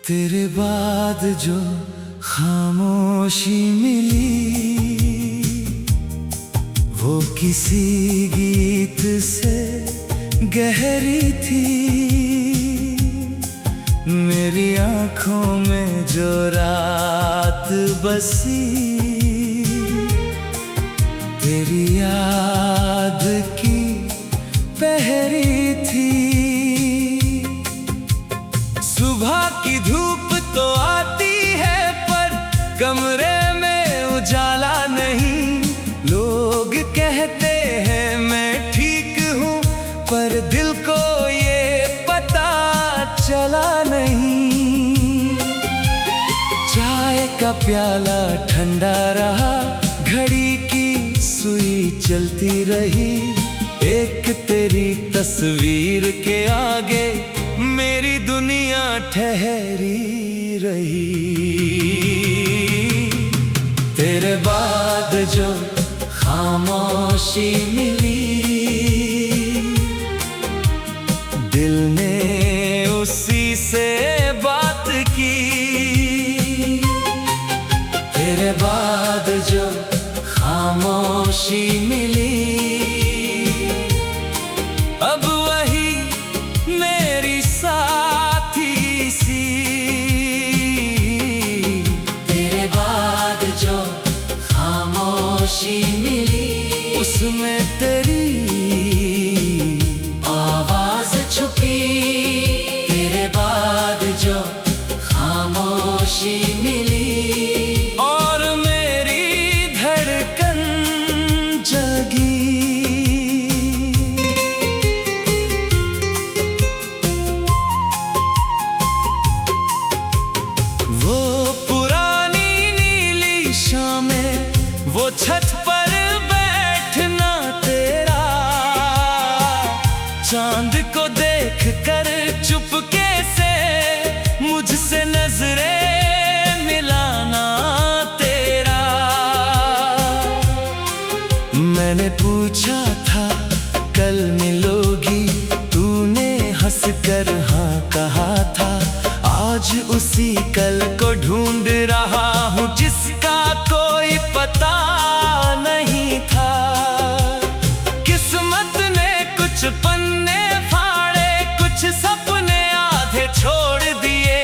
तेरे बाद जो खामोशी मिली वो किसी गीत से गहरी थी। मेरी आंखों में जो रात बसी तेरी याद की पहरी थी। सुबह की धूप तो आती है पर कमरे में उजाला नहीं। लोग कहते हैं मैं ठीक हूँ पर दिल को ये पता चला नहीं। चाय का प्याला ठंडा रहा, घड़ी की सुई चलती रही। एक तेरी तस्वीर के आगे मेरी दुनिया ठहरी रही। तेरे बाद जो खामोशी मिली दिल ने उसी से बात की। तेरे बाद जो खामोशी मिली अब वही मेरी साथी सी। तेरे बाद जो खामोशी मिली उसमें तेरी आवाज छुपी। तेरे बाद जो खामोशी मिली और मेरी धड़कन जगी। वो पुरानी नीली शामें, वो छत पर बैठना तेरा, चांद को देख कर चुपके से मुझसे नजरें मिलाना तेरा। मैंने पूछा था कल मिलोगी, तूने हंसकर हाँ कहा था। आज उसी कल को ढूंढ रहा हूँ जिसका कोई पता नहीं था। किस्मत ने कुछ पन्ने फाड़े, कुछ सपने आधे छोड़ दिए।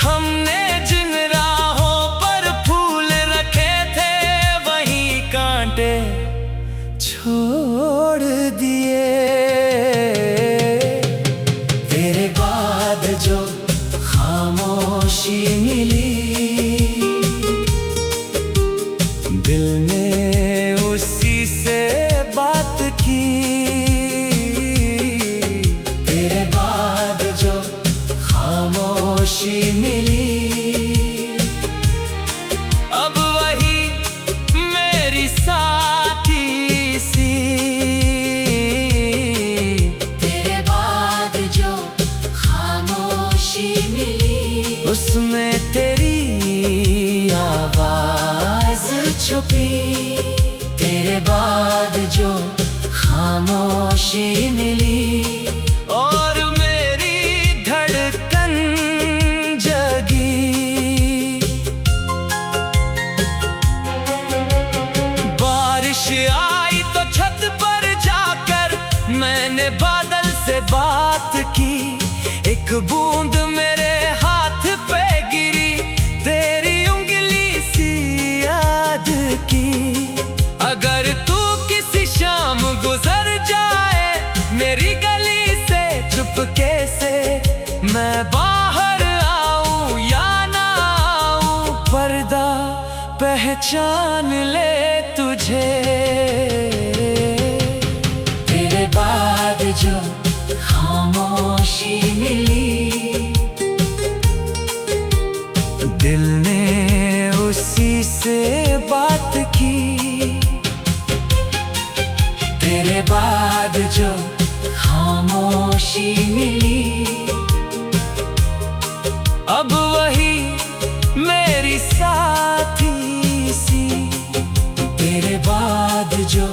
हमने जिन राहों पर फूल रखे थे वहीं कांटे छोड़ दिए। तेरे बाद जो खामोशी मिली दिल ने उसी से बात की। तेरे बाद जो खामोशी मिली अब वही मेरी साथी सी। तेरे बाद जो खामोशी मिली उसमें तेरी आवाज छुपी। तेरे बाद जो खामोशी मिली और मेरी धड़कन जगी। बारिश आई तो छत पर जाकर मैंने बादल से बात की। एक बूंद मेरे हाथ पे गिरी, तेरी उंगली सी याद की। अगर तू किसी शाम गुजर जाए मेरी गली से चुपके से, मैं बाहर आऊं या ना आऊं पर्दा पहचान ले तुझे। तेरे बाद जो खामोशी मिली, अब वही मेरी साथी सी। तेरे बाद जो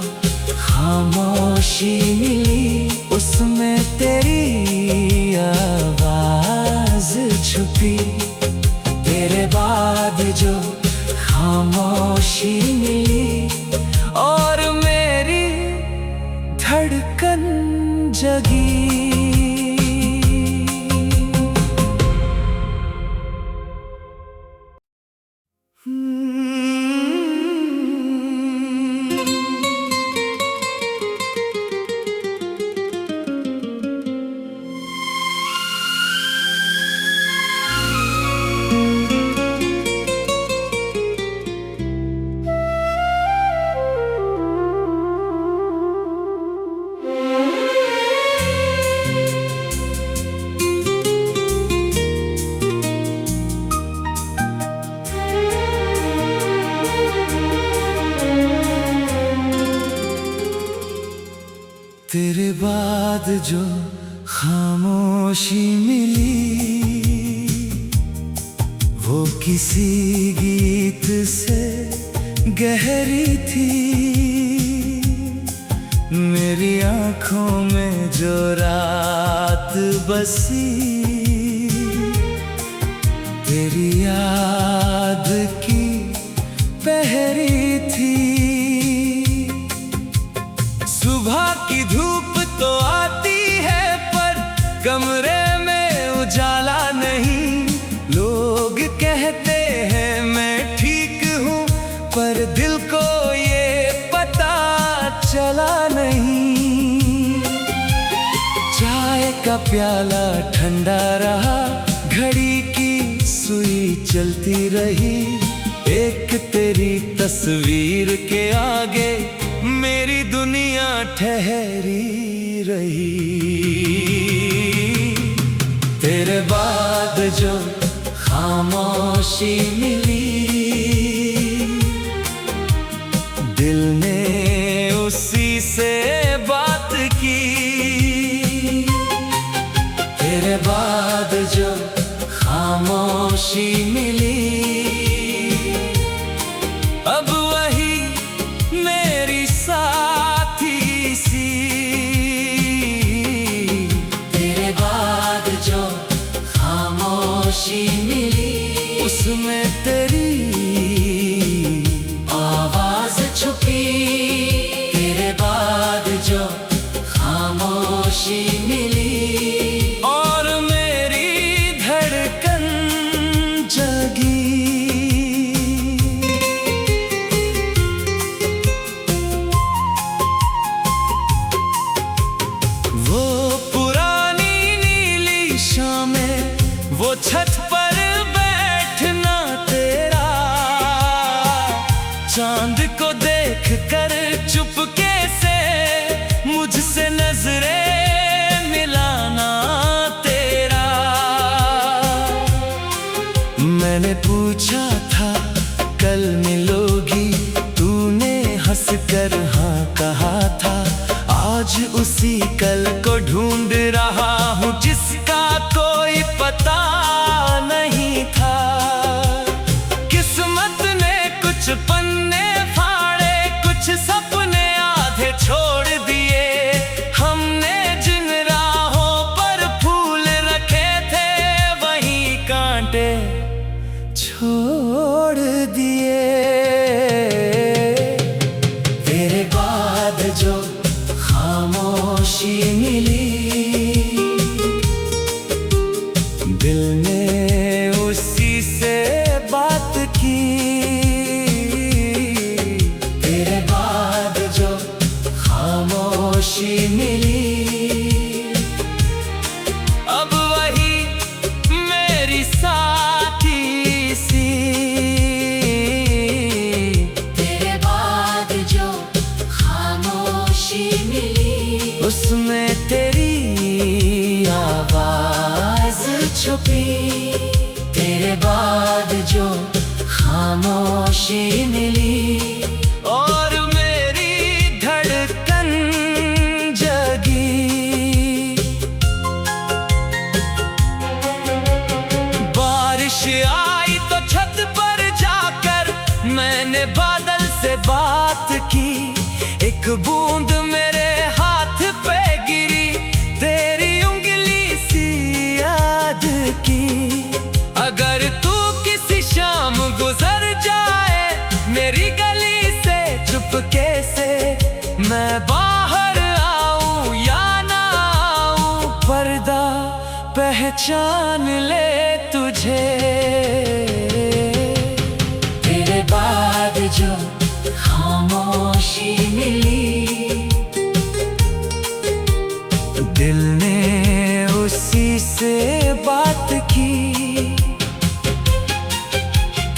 खामोशी मिली, उसमें तेरी आवाज छुपी। तेरे बाद जो खामोशी मिली, और मेरी धड़कन जगी। तेरे बाद जो खामोशी मिली, वो किसी गीत से गहरी थी। मेरी आँखों में जो रात बसी, तेरी याद की पहरी थी। सुबह की धूप तो आती है, पर कमरे में उजाला नहीं। लोग कहते हैं मैं ठीक हूँ, पर दिल को ये पता चला नहीं। चाय का प्याला ठंडा रहा, घड़ी की सुई चलती रही। एक तेरी तस्वीर के आगे मेरी दुनिया ठहरी रही। तेरे बाद जो खामोशी मिली, दिल ने उसी से बात की। तेरे बाद जो खामोशी मिली, अब वही मेरी साथी सी। तेरे बाद जो खामोशी मिली, उसमें तेरी आवाज छुपी। तेरे बाद जो खामोशी मिली, और मेरी धड़कन जगी। वो पुरानी नीली शामें, वो छत पर बैठना तेरा, चांद को देख कर चुपके से मुझसे नजरें मिलाना तेरा। मैंने पूछा था कल मिलोगी, तूने हंस कर हाँ कहा था। आज उसी कल को ढूंढ रहा हूँ, जिसका कोई पता नहीं था। किस्मत ने कुछ पन्ने फाड़े, कुछ सपने आधे छोड़ दिए। हमने जिन राहों पर फूल रखे थे, वहीं कांटे छोड़ दिए। तेरे बाद जो खामोशी मिली, दिल ने उसी से बात की। तेरे बाद जो खामोशी मिली, अब वही मेरी साथी सी। तेरे बाद जो खामोशी मिली, उसमें तेरी आवाज छुपी। तेरे बाद जो खामोशी मिली, और मेरी धड़कन बूंद मेरे हाथ पे गिरी, तेरी उंगली सी याद की। अगर तू किसी शाम गुजर जाए मेरी गली से चुपके से, मैं बाहर आऊं या ना आऊं, पर्दा पहचान ले तुझे। तेरे बाद जो खामोशी मिली, दिल ने उसी से बात की।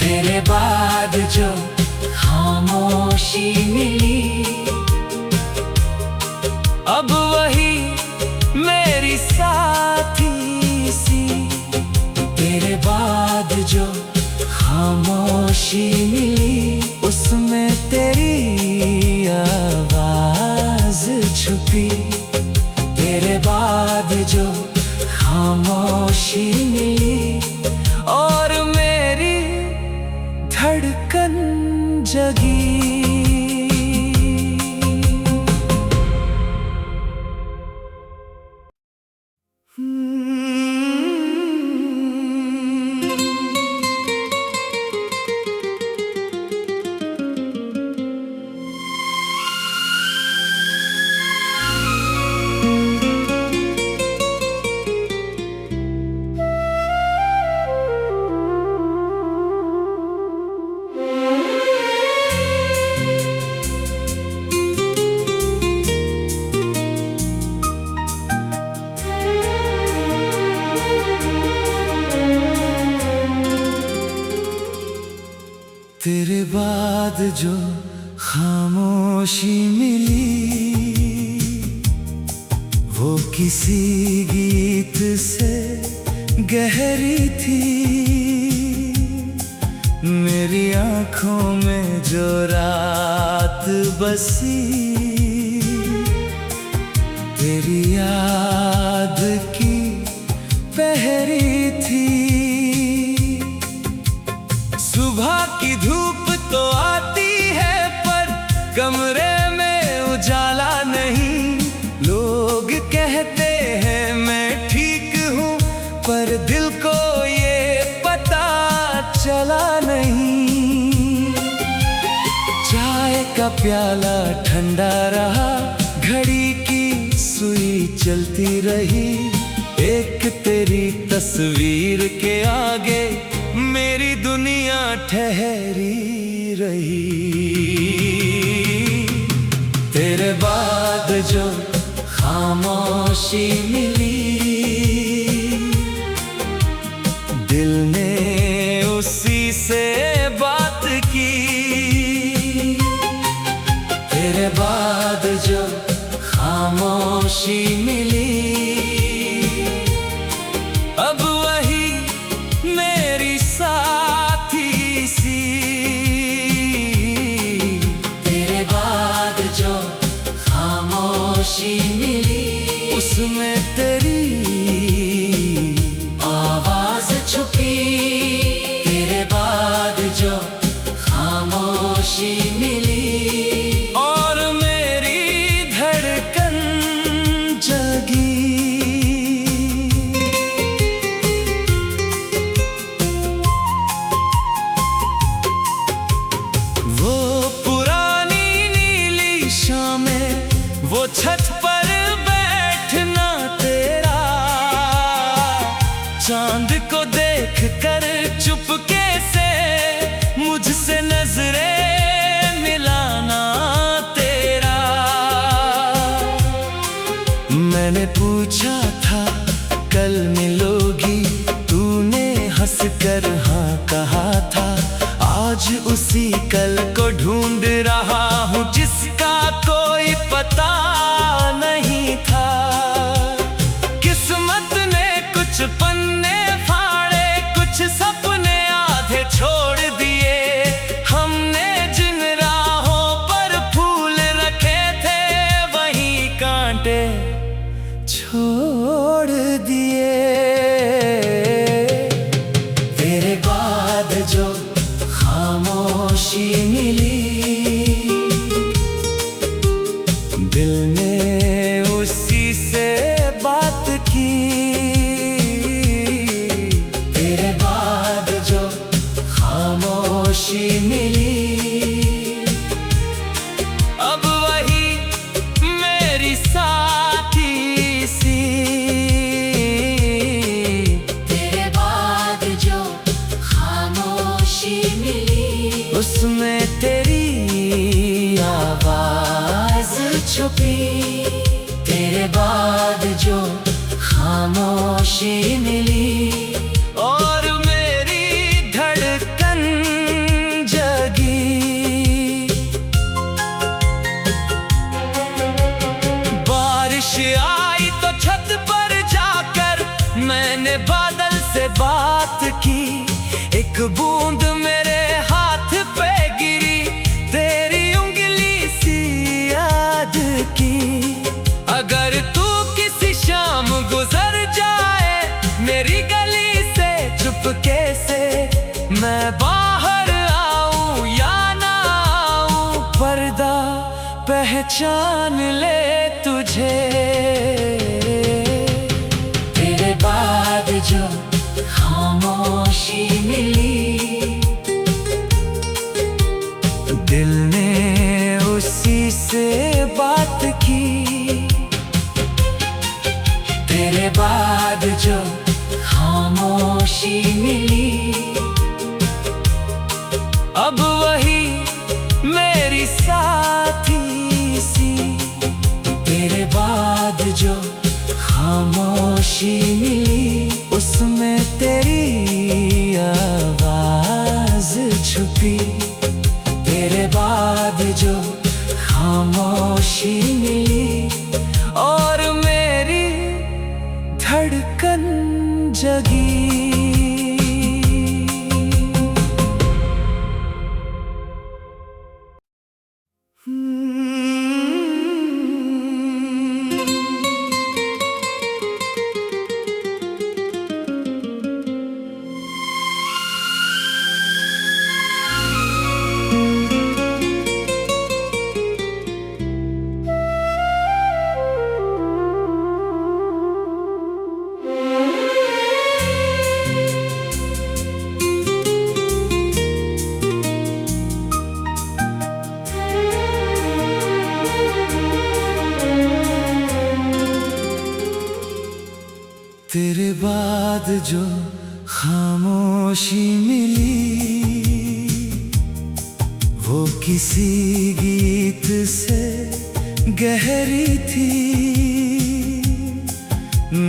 तेरे बाद जो खामोशी मिली, अब वही मेरी साथी सी। तेरे बाद जो खामोशी मिली, उसमें तेरी आवाज छुपी। तेरे बाद जो खामोशी मिली, और मेरी धड़कन जगी। तेरे बाद जो खामोशी मिली, वो किसी गीत से गहरी थी। मेरी आंखों में जो रात बसी, तेरी याद की पहरी थी। सुबह की धूप तो आती है पर कमरे में उजाला नहीं। लोग कहते हैं मैं ठीक हूँ पर दिल को ये पता चला नहीं। चाय का प्याला ठंडा रहा, घड़ी की सुई चलती रही। एक तेरी तस्वीर के आगे मेरी दुनिया ठहरी रही। तेरे बाद जो खामोशी मिली, दिल ने उसी से बात की। तेरे बाद जो खामोशी मिली, अब वही मेरी साथी सी। तेरे बाद जो खामोशी मिली, उसमें तेरी आवाज छुपी। तेरे बाद जो खामोशी मिली, और मेरी धड़कन जगी। वो पुरानी नीली शामें, वो छत पर बैठना तेरा, चांद को देख कर चुपके से मुझसे नजरें मिलाना तेरा। मैंने पूछा था कल मिलोगी, तूने हंसकर हाँ कहा था। आज उसी कल को ढूंढ रहा हूँ जिसका कोई पता नहीं था। किस्मत ने कुछ पन्ने फाड़े, कुछ सपने आधे छोड़ दिए। हमने जिन राहों पर फूल रखे थे, वहीं कांटे छोड़ दिए। तेरे बाद जो खामोशी मिली, तेरे बाद जो खामोशी मिली और मेरी धड़कन जगी। बारिश आई तो छत पर जाकर मैंने बादल से बात की। एक बूंद मेरे हाथ पे गिरी, तेरी उंगली सी याद की। अगर तू किसी शाम गुजर जाए मेरी गली से चुपके से, मैं बाहर आऊं या ना आऊं, पर्दा पहचान ले तुझे। तेरे बाद जो खामोशी मिली, दिल ने उसी से बात की। तेरे बाद जो खामोशी मिली, अब वही मेरी साथी सी। तेरे बाद जो खामोशी मिली, उसमें तेरी आवाज छुपी। तेरे बाद जो खामोशी मिली और मेरी धड़कन जगी। तेरे बाद जो खामोशी मिली, वो किसी गीत से गहरी थी।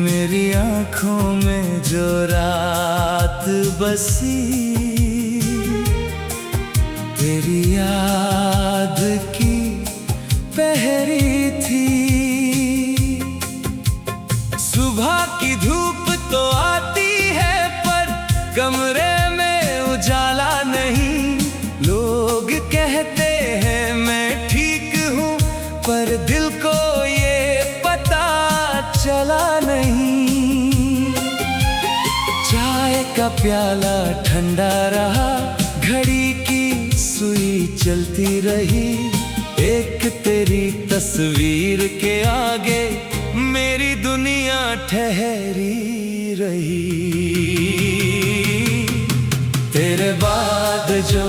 मेरी आंखों में जो रात बसी, तेरी याद की पहरी थी। सुबह की धूप तो आती है पर कमरे में उजाला नहीं। लोग कहते हैं मैं ठीक हूँ पर दिल को ये पता चला नहीं। चाय का प्याला ठंडा रहा, घड़ी की सुई चलती रही। एक तेरी तस्वीर के आगे मेरी दुनिया ठहरी रही। तेरे बाद जो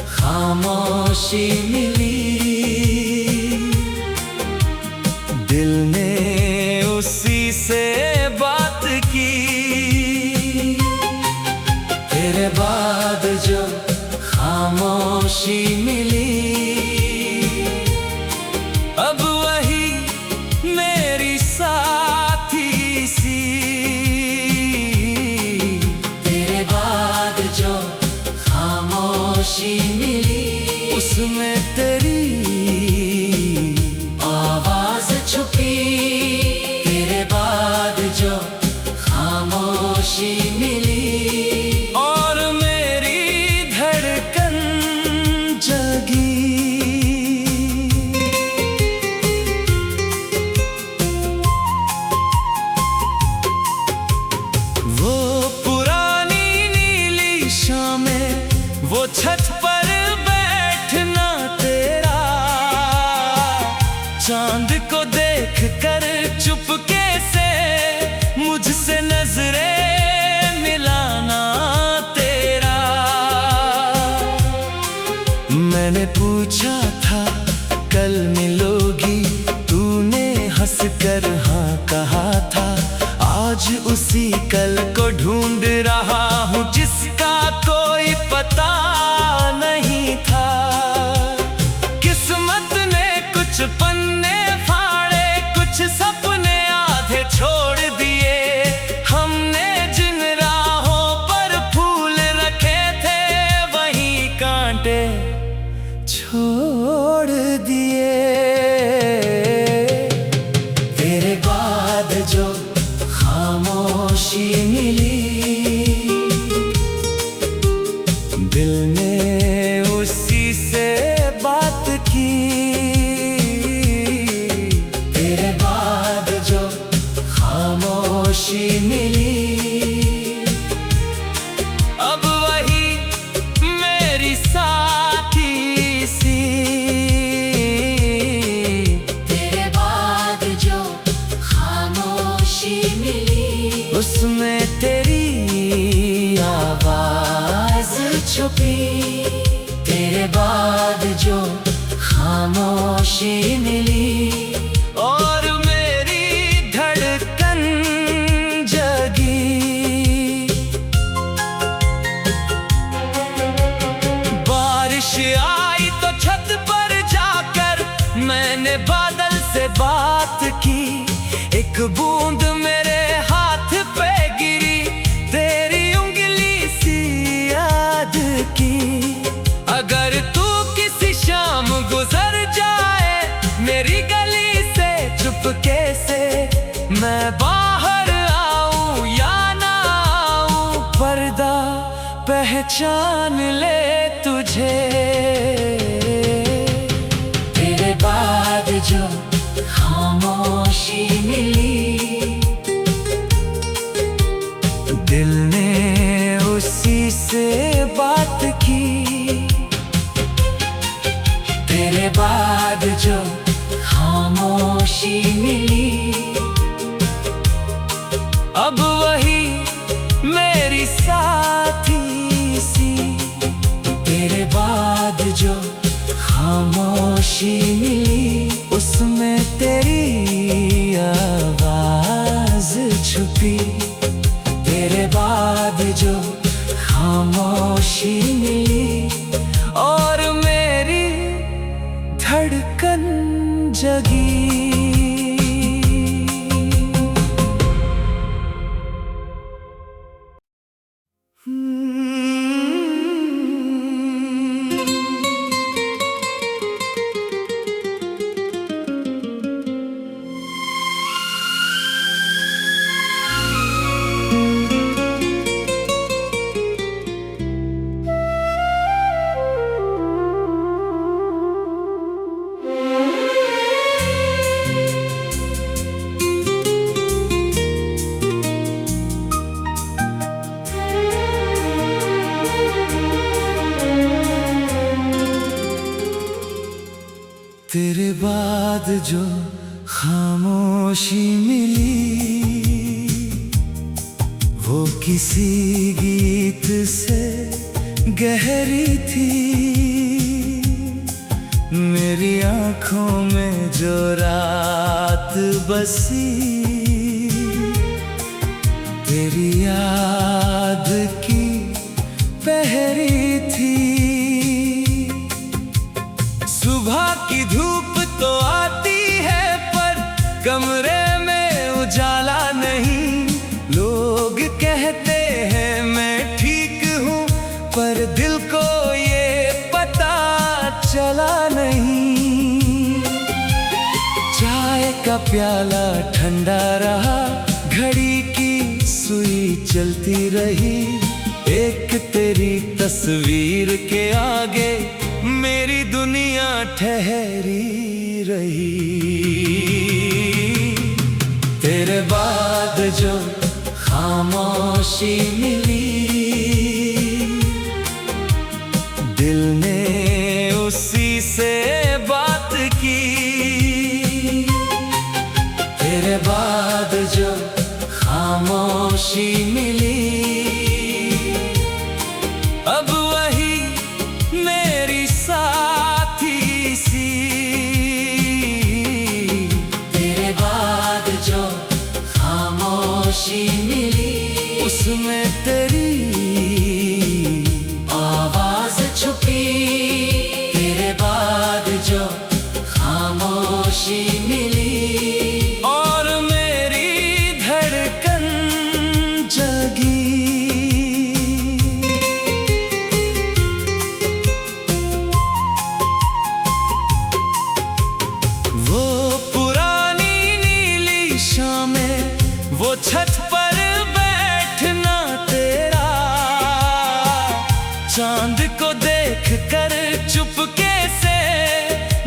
खामोशी मिली, दिल ने उसी से बात की। तेरे बाद जो खामोशी मिली, अब वही मेरी साथी सी। तेरे बाद जो खामोशी मिली, उसमें तेरी आवाज छुपी। तेरे बाद जो खामोशी मिली और मेरी धड़कन जगी। वो छत पर बैठना तेरा, चांद को देख कर चुपके से मुझसे नजरें मिलाना तेरा। मैंने पूछा था कल मिलोगी, तूने हंस कर हाँ कहा था। आज उसी कल को ढूंढ रहा हूँ जिसका कोई पता नहीं था। किस्मत ने कुछ पन्ने फाड़े, कुछ सपने खामोशी मिली और मेरी धड़कन जगी। बारिश आई तो छत पर जाकर मैंने बादल से बात की। एक बूंद मेरे हाथ पे गिरी, तेरी उंगली सी याद की। अगर तू किसी शाम गुजर जाए मेरी गली से चुपके से, मैं बाहर आऊं या ना आऊं, पर्दा पहचान ले तुझे। तेरे बाद जो खामोशी मिली, दिल ने उसी से बात की। तेरे बाद जो खामोशी मिली, अब वही मेरी साथी सी। तेरे बाद जो खामोशी मिली, उसमें तेरी आवाज छुपी। तेरे बाद जो खामोशी मिली और मेरी धड़कन जगी। तेरे बाद जो खामोशी मिली, वो किसी गीत से गहरी थी। मेरी आंखों में जो रात बसी, तेरी याद की पहरी थी। सुबह की धूप तो आती है पर कमरे में उजाला नहीं। लोग कहते हैं मैं ठीक हूँ पर दिल को ये पता चला नहीं। चाय का प्याला ठंडा रहा, घड़ी की सुई चलती रही। एक तेरी तस्वीर के आगे मेरी दुनिया ठहरी रही। तेरे बाद जो खामोशी मिली, दिल ने उसी से बात की। तेरे बाद जो खामोशी मिली, अब वही मेरी साथी सी। तेरे बाद जो खामोशी मिली, उसमें तेरी आवाज छुपी। तेरे बाद जो खामोशी मिली और मेरी धड़कन जगी। वो पुरानी नीली शामें, वो छत पर बैठना तेरा, चांद को देख कर चुपके से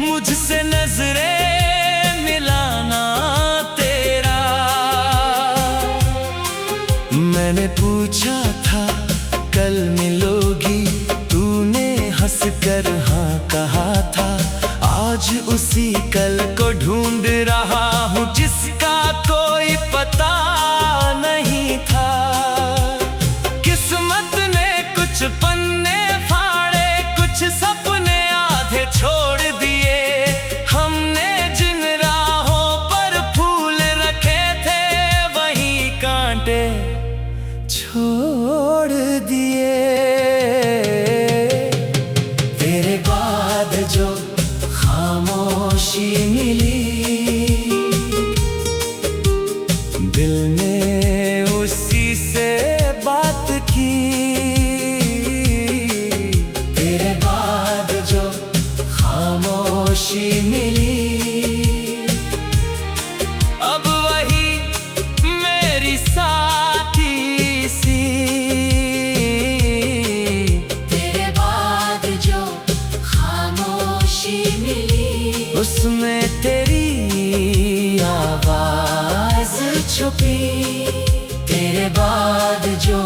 मुझसे नजरें मिलाना तेरा। मैंने पूछा था कल मिलोगी, तूने हंस कर हाँ कहा था। आज उसी कल को ढूंढ रहा हूँ जिसका कोई पता नहीं था। किस्मत ने कुछ पन्ने फाड़े, कुछ सपने आधे छोड़ दिए। छुपी, तेरे बाद जो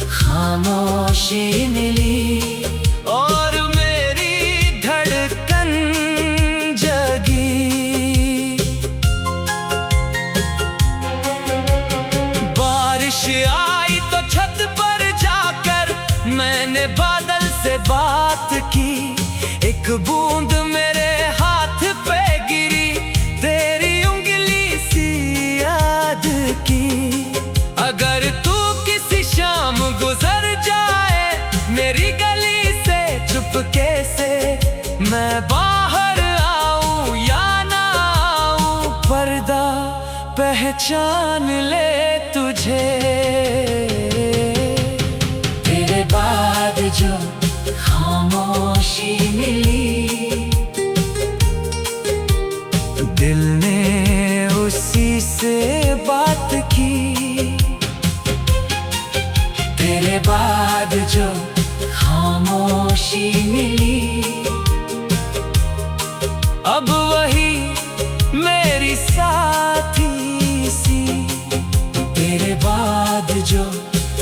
खामोशी मिली, और मेरी धड़कन जगी। बारिश आई तो छत पर जाकर मैंने बादल से बात की, एक बूंद मेरे हाथ पे गिरी, तेरी उंगली सी याद की। अगर तू किसी शाम गुजर जाए मेरी गली से चुपके से, मैं बाहर आऊं या ना आऊं, पर्दा पहचान ले तुझे। तेरे बाद जो खामोशी मिली, दिल ने उसी से बात की। तेरे बाद जो खामोशी मिली, अब वही मेरी साथी सी। तेरे बाद जो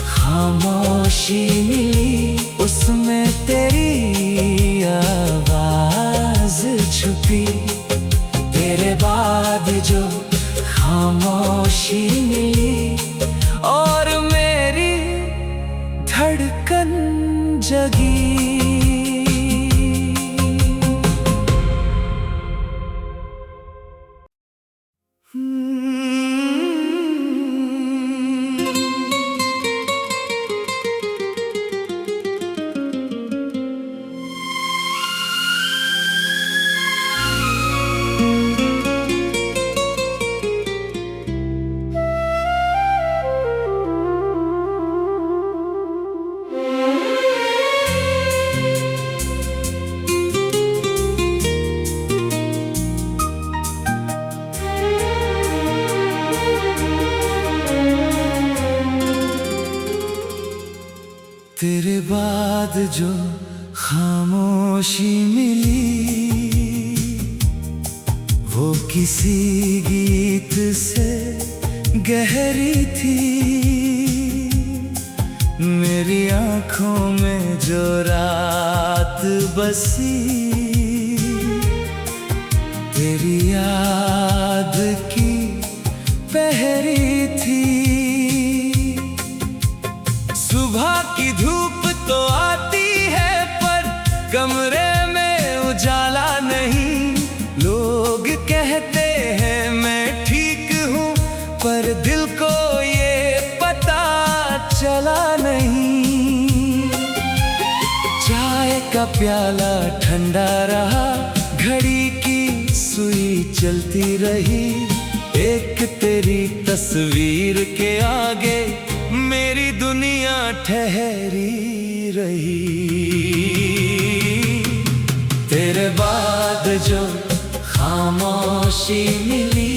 खामोशी मिली, उसमें तेरी आवाज छुपी। तेरे बाद जो खामोशी मिली, और मेरी धड़कन जगी। तेरे बाद जो खामोशी मिली, वो किसी गीत से गहरी थी। मेरी आंखों में जो रात बसी, तेरी याद की पहरी थी। सुबह की धूप तो आती है पर कमरे में उजाला नहीं। लोग कहते हैं मैं ठीक हूँ पर दिल को ये पता चला नहीं। चाय का प्याला ठंडा रहा, घड़ी की सुई चलती रही। एक तेरी तस्वीर के आगे मेरी दुनिया ठहरी रही। तेरे बाद जो खामोशी मिली,